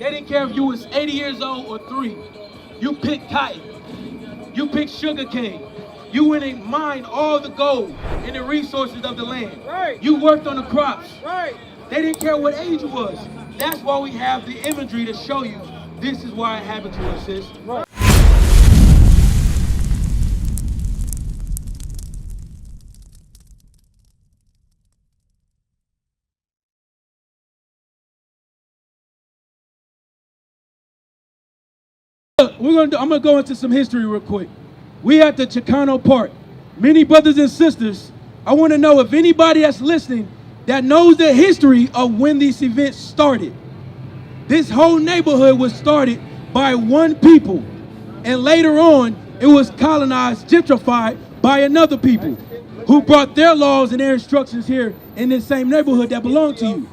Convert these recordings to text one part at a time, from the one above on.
They didn't care if you was 80 years old or 3. You picked cotton. You picked sugar cane. You went and mined all the gold and the resources of the land. Right. You worked on the crops. Right. They didn't care what age you was. That's why we have the imagery to show you this is why it happened to us, sis. Right. I'm gonna go into some history real quick. We at the Chicano Park. Many brothers and sisters, I want to know if anybody that's listening that knows the history of when these events started. This whole neighborhood was started by one people, and later on it was colonized, gentrified by another people who brought their laws and their instructions here in this same neighborhood that belonged to you.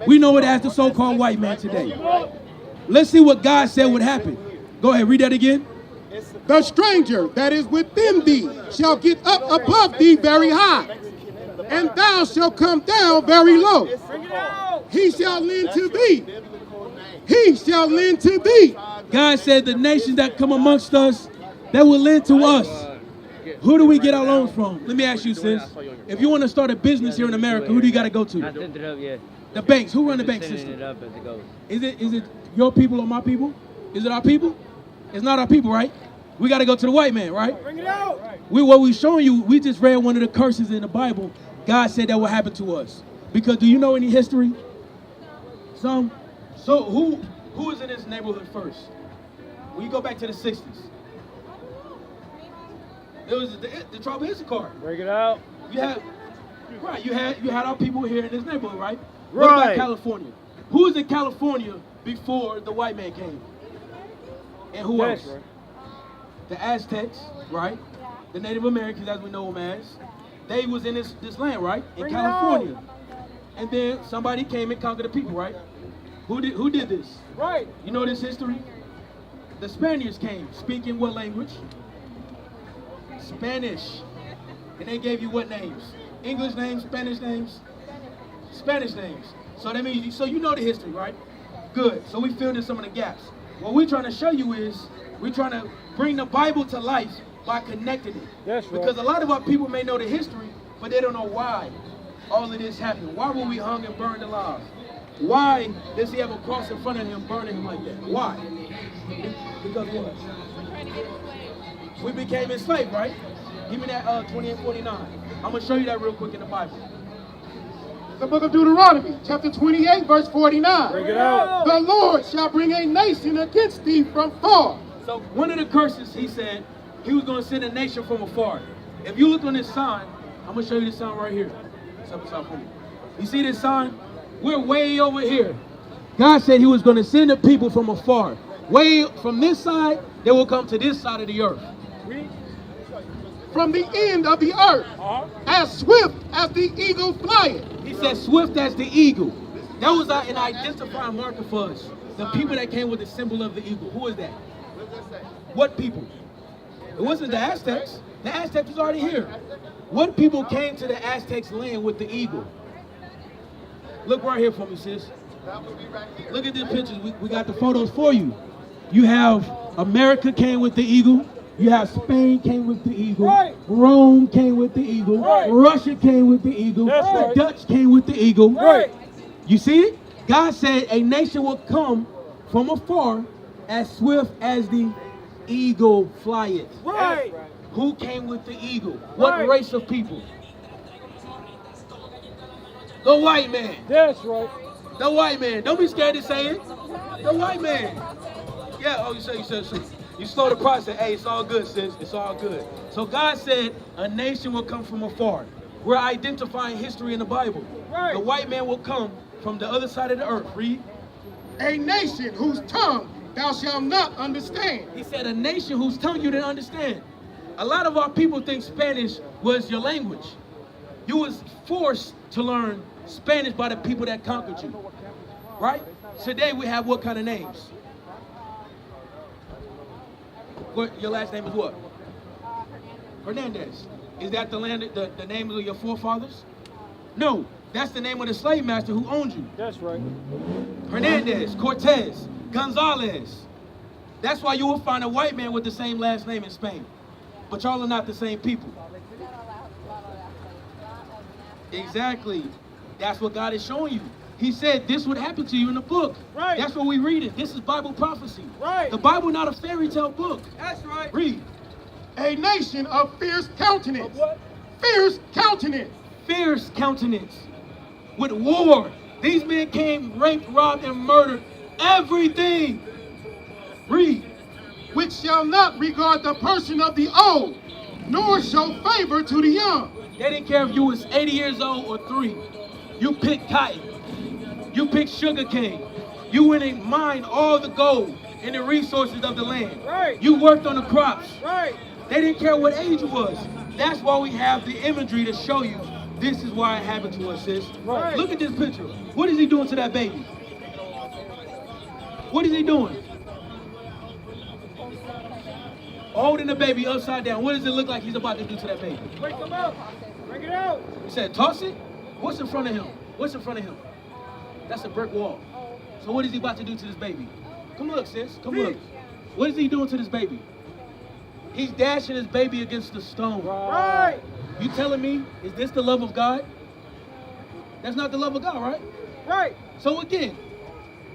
We know it as the so-called white man today. Let's see what God said would happen. Go ahead, read that again. The stranger that is within thee shall get up above thee very high, and thou shalt come down very low. He shall lend to thee. He shall lend to thee. God said the nations that come amongst us, that will lend to us. Who do we get our loans from? Let me ask you, sis. If you want to start a business here in America, who do you got to go to? The banks. Who run the bank system? Is it your people or my people? Is it our people? It's not our people, right? We got to go to the white man, right? Bring it out. What we showing you, we just read one of the curses in the Bible. God said that will happen to us. Because do you know any history? Some. So who was in this neighborhood first? When you go back to the 60s. It was the tribe of Issachar. Bring it out. You had our people here in this neighborhood, right? What about California? Who was in California before the white man came? And who else? Right. The Aztecs, right? The Native Americans, as we know them as. They was in this land, right? In California. And then somebody came and conquered the people, right? Who did this? Right. You know this history? The Spaniards came, speaking what language? Spanish. And they gave you what names? English names, Spanish names? Spanish names. So that means, so you know the history, right? Good. So we filled in some of the gaps. What we're trying to show you is, we're trying to bring the Bible to life by connecting it. That's right. Because a lot of our people may know the history, but they don't know why all of this happened. Why were we hung and burned alive? Why does he have a cross in front of him burning him like that? Why? Because what? We became enslaved, right? Give me that 28:49. I'm going to show you that real quick in the Bible. The book of Deuteronomy, chapter 28, verse 49. Bring it out. The Lord shall bring a nation against thee from far. So one of the curses, he said, he was going to send a nation from afar. If you look on this sign, I'm going to show you this sign right here. You see this sign? We're way over here. God said he was going to send the people from afar. Way from this side, they will come to this side of the earth. From the end of the earth, as swift as the eagle flieth. He said swift as the eagle. That was an identifying marker for us. The people that came with the symbol of the eagle. Who is that? What people? It wasn't the Aztecs. The Aztecs was already here. What people came to the Aztecs' land with the eagle? Look right here for me, sis. Look at these pictures. We got the photos for you. You have America came with the eagle. You have Spain came with the eagle. Right. Rome came with the eagle. Right. Russia came with the eagle. That's the right. Dutch came with the eagle. Right. You see it? God said a nation will come from afar as swift as the eagle flieth. Right. Who came with the eagle? What Right. race of people? The white man. That's right. The white man. Don't be scared to say it. The white man. Yeah, oh, you said. You slow the process. Hey, it's all good, sis. It's all good. So God said a nation will come from afar. We're identifying history in the Bible. Right. The white man will come from the other side of the earth. Read. A nation whose tongue thou shalt not understand. He said a nation whose tongue you didn't understand. A lot of our people think Spanish was your language. You was forced to learn Spanish by the people that conquered you. Right? Today we have what kind of names? What, your last name is what? Hernandez. Is that the name of your forefathers? No, that's the name of the slave master who owned you. That's right. Hernandez, Cortez. Gonzalez. That's why you will find a white man with the same last name in Spain. But y'all are not the same people. Exactly. That's what God is showing you. He said this would happen to you in the book. Right. That's what we read it. This is Bible prophecy. Right. The Bible not a fairy tale book. That's right. Read. A nation of fierce countenance. Of what? Fierce countenance. Fierce countenance. With war. These men came, raped, robbed, and murdered everything. Read. Which shall not regard the person of the old, nor show favor to the young. They didn't care if you was 80 years old or 3. You picked cotton. You picked sugar cane. You went and mined all the gold and the resources of the land. Right. You worked on the crops. Right. They didn't care what age you was. That's why we have the imagery to show you this is why it happened to us, sis. Right. Look at this picture. What is he doing to that baby? What is he doing? Holding the baby upside down. What does it look like he's about to do to that baby? Break them out. Bring it out. He said, toss it? What's in front of him? What's in front of him? That's a brick wall. So what is he about to do to this baby? Come look, sis. Come look. What is he doing to this baby? He's dashing his baby against the stone. Right. You telling me, is this the love of God? That's not the love of God, right? Right. So again,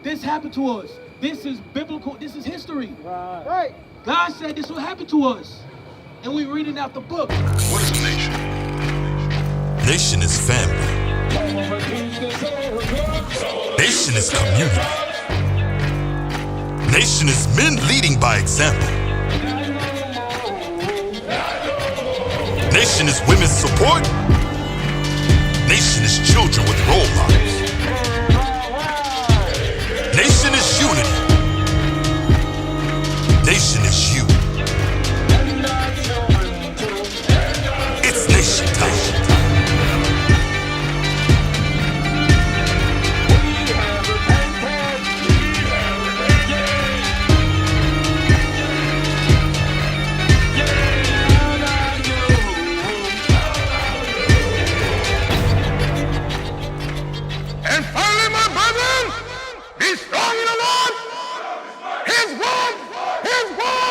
this happened to us. This is biblical. This is history. Right. God said this will happen to us. And we're reading out the book. What is a nation? Nation is family. Nation is community. Nation is men leading by example. Nation is women's support. Nation is children with role models. Nation is unity. Nation is you. It's nation time. And finally, my brethren, be strong in the Lord, His word, His word.